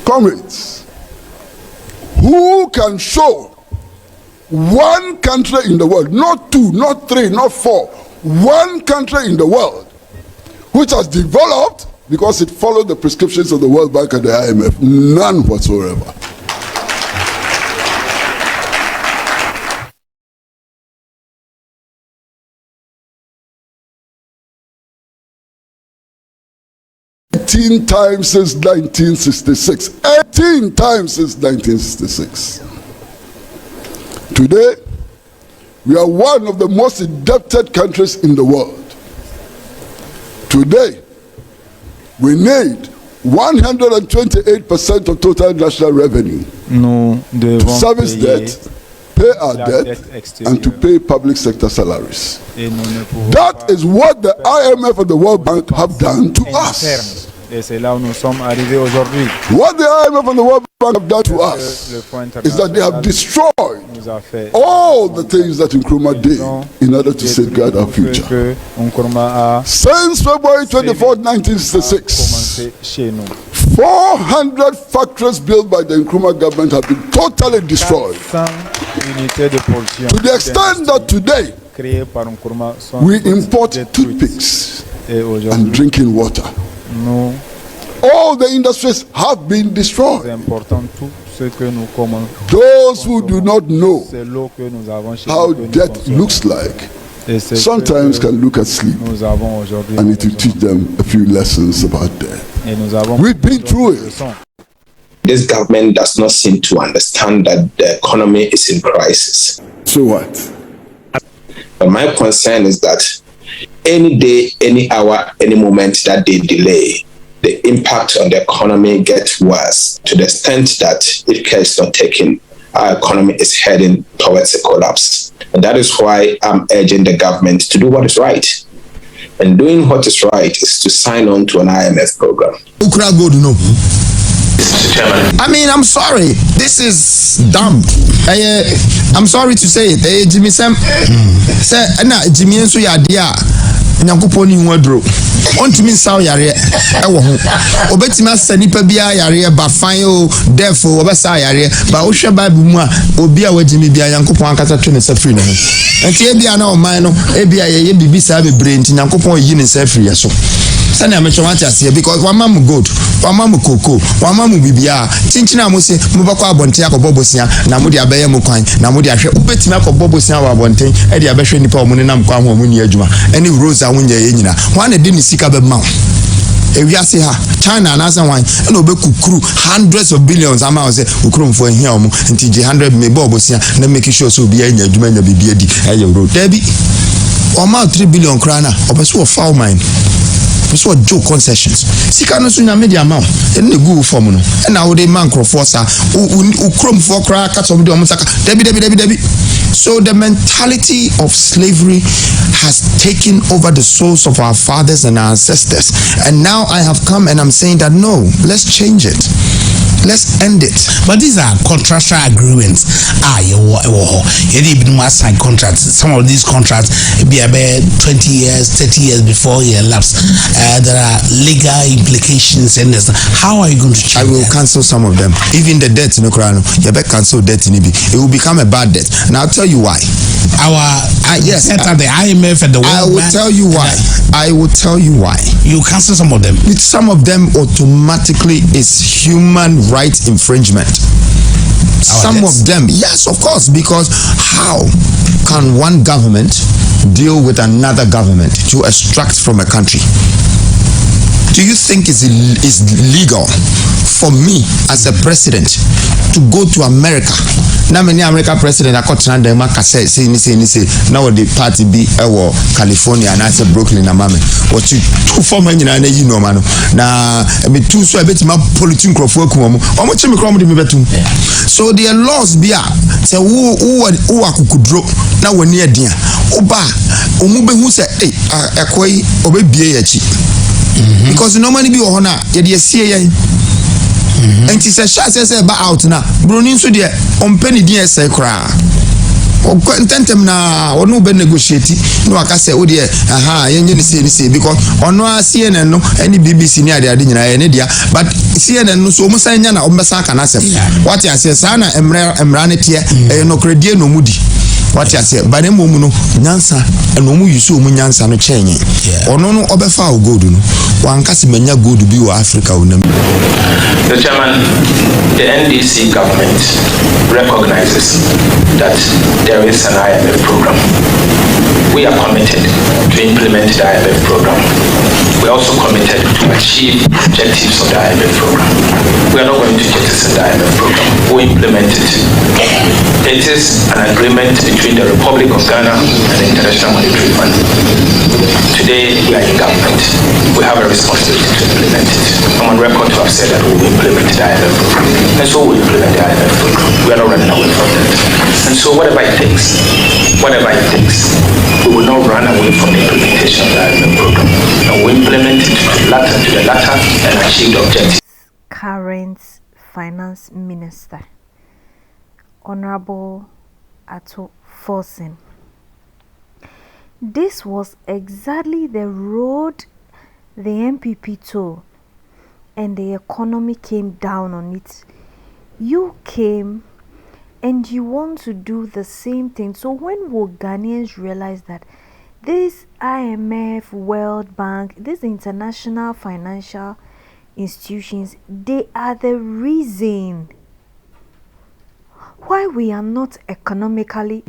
Comrades, who can show one country in the world, not two, not three, not four, one country in the world which has developed because it followed the prescriptions of the World Bank and the IMF? None whatsoever. Times since 1966. 18 times since 1966. Today, we are one of the most indebted countries in the world. Today, we need 128% of total national revenue to service debt, pay our debt, and to pay public sector salaries. That is what the IMF and the World Bank have done to us. Et c'est là où nous sommes arrivés aujourd'hui. What the IMF and the World Bank have done to us is that they have destroyed all the things that Nkrumah did in order to safeguard our future. Since February 24, 1966, 400 factories built by the Nkrumah government have been totally destroyed. To the extent that today, we import toothpicks and drinking water. All the industries have been destroyed. Those who do not know how death looks like sometimes can look at sleep and it will teach them a few lessons about death. We've been through it. This government does not seem to understand that the economy is in crisis. So what? But my concern is that any day, any hour, any moment that they delay, the impact on the economy gets worse to the extent that if care is not taken, our economy is heading towards a collapse. And that is why I'm urging the government to do what is right. And doing what is right is to sign on to an IMF program. I mean, I'm sorry. This is dumb. I'm sorry to say it. Jimmy Sam say na Jimmy enso ya dia Nyankoponi nwadro. Ontimi nsaw yare ewo ho. Obetimi asani pa bia yare ba fan o therefore obesa yare ba wo hwe Bible mu a obi a wajimi bia Nyankopon akata twe ne safiri ne ho. Enti ebia na o man no ebia ye bibisa bebre enti Nyankopon yi ne safiri yeso. Sani amechomati asiye because wamamu gold, wamamu koko, wamamu bibia. Chinchina muse mubako abonte akobobosia na mudi abeye mukwan na mudi ahwe ubetimi akobobosia wa abonte e de abehwe nipa omune na mkwa ho omuni adwuma. Eni rose awunye ye nyina. Wane de ni sika be ma. Ewiase ha China na san wan na obekukuru hundreds of billions ama say ukromfo ehia omo nti je 100 me bobosia na make sure so bia nya adwuma nya bibia di eye ro. Debi oma 3 billion krana obeso of foul mine. So Joe concessions. Sika no so nya media amount. En na go form no. En na wo dey man crofosa. Ukrom for kra ka so be o mutaka. Debi. So the mentality of slavery has taken over the souls of our fathers and our ancestors. And now I have come and I'm saying that no, let's change it. Let's end it. But these are contractual agreements. You even sign contracts. Some of these contracts be about 20 years, 30 years before you elapse. There are legal implications and this. How are you going to change? I will cancel some of them. Even the debt in Ukraine, you better cancel debt in Ibi. It will become a bad debt. And I'll tell you why. Yes, the IMF and the World Bank. I will tell you why. I will tell you why. You cancel some of them. Some of them automatically is human rights infringement. Some of them, yes, of course, because how can one government deal with another government to extract from a country? Do you think it's legal for me as a president to go to America? Now many American president I got to them say now the party be California and I said Brooklyn and Mame. What you two former you know man. Now me two so a bit my political crop so their laws be say who akukudro na woni adia oba omube hu say ekoi obebie yachi because normally be ohona ye de sie yen and she said, "She says about now. Brunin so dear on penny dear say cry." tentem na ono be negotiate no aka say wo de aha yenye ni say because ono a CNN no any BBC ni ade nyina ne dia but CNN no so mo san nya na ombesa aka na asem what you say sa na emra ne tie no kredie no mudi what you say ba ne momu no nyansa no mu yusu mu nyansa no chenye ono no obefa o gold no wankase manya gold bi wo Africa wonam. The chairman, the NDC government recognizes that there is an IMF program. We are committed to implement the IMF program. We are also committed to achieve objectives of the IMF program. We are not going to jettison the IMF program. We implement it. It is an agreement between the Republic of Ghana and the International Monetary Fund. Today, we are in government. We have a responsibility to implement it. I'm on record to have said that we will implement the IMF program. And so we implement the IMF program. We are not running away from that. And so whatever it takes, we will not run away from the implementation of the IMF program. And we implement it to the latter and achieve the objective. Current Finance Minister, Honorable Ato Forsen. This was exactly the road the MPP took, and the economy came down on it. You came and you want to do the same thing. So when will Ghanaians realize that this IMF, World Bank, these international financial institutions, they are the reason why we are not economically?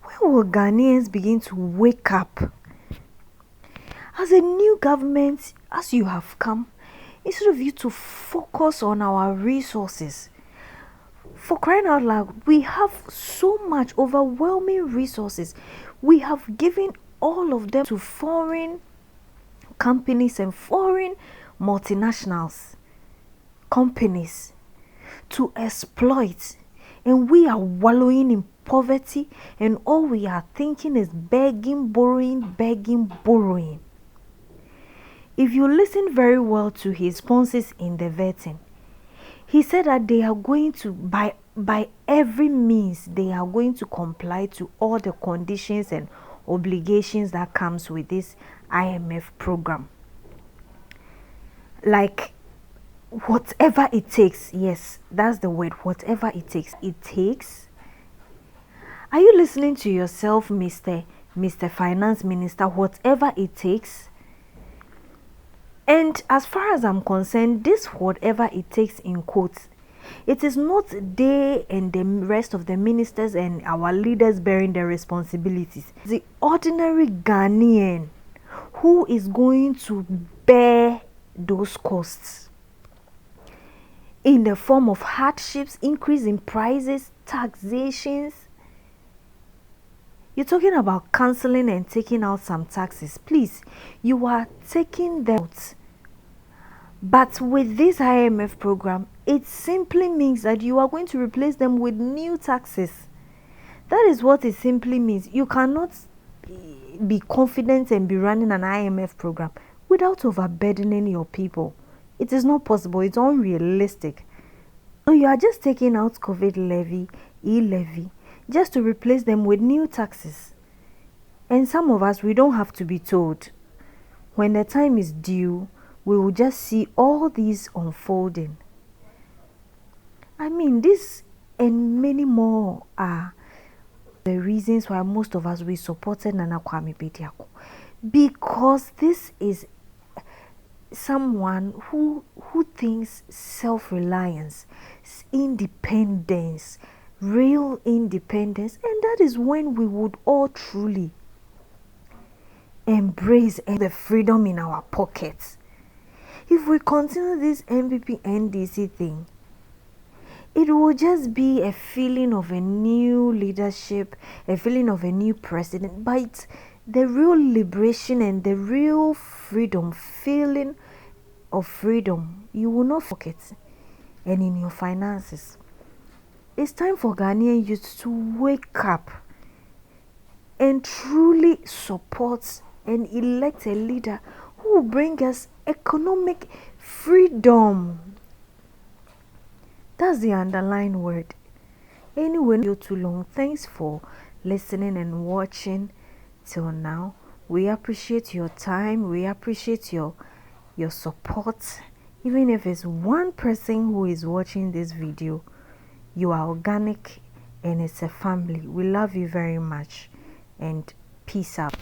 When will Ghanaians begin to wake up? As a new government, as you have come, instead of you to focus on our resources, for crying out loud, we have so much overwhelming resources. We have given all of them to foreign companies and foreign multinationals, companies to exploit, and we are wallowing in poverty, and all we are thinking is begging, borrowing. If you listen very well to his responses in the vetting, he said that they are going to, by every means, they are going to comply to all the conditions and obligations that comes with this IMF program. Like, whatever it takes. Yes, that's the word, whatever it takes. It takes. Are you listening to yourself, Mr. Finance Minister? Whatever it takes. And as far as I'm concerned, this whatever it takes in quotes, it is not they and the rest of the ministers and our leaders bearing the responsibilities. The ordinary Ghanaian who is going to bear those costs in the form of hardships, increase in prices, taxations. You're talking about cancelling and taking out some taxes. Please, you are taking them out. But with this IMF program, it simply means that you are going to replace them with new taxes. That is what it simply means. You cannot be confident and be running an IMF program without overburdening your people. It is not possible. It's unrealistic. So you are just taking out COVID levy, e-levy, just to replace them with new taxes. And some of us, we don't have to be told. When the time is due, we will just see all these unfolding. I mean, this and many more are the reasons why most of us, we supported Nana Kwame Bediako. Because this is someone who thinks self-reliance, independence, real independence, and that is when we would all truly embrace the freedom in our pockets. If we continue this MPP NDC thing, it will just be a feeling of a new leadership, a feeling of a new president, but the real liberation and the real freedom, feeling of freedom, you will not forget. And in your finances, it's time for Ghanaian youth to wake up and truly support and elect a leader who will bring us economic freedom. That's the underlying word. Anyway, not too long. Thanks for listening and watching till now. We appreciate your time. We appreciate your support. Even if it's one person who is watching this video, you are organic and it's a family. We love you very much, and peace out.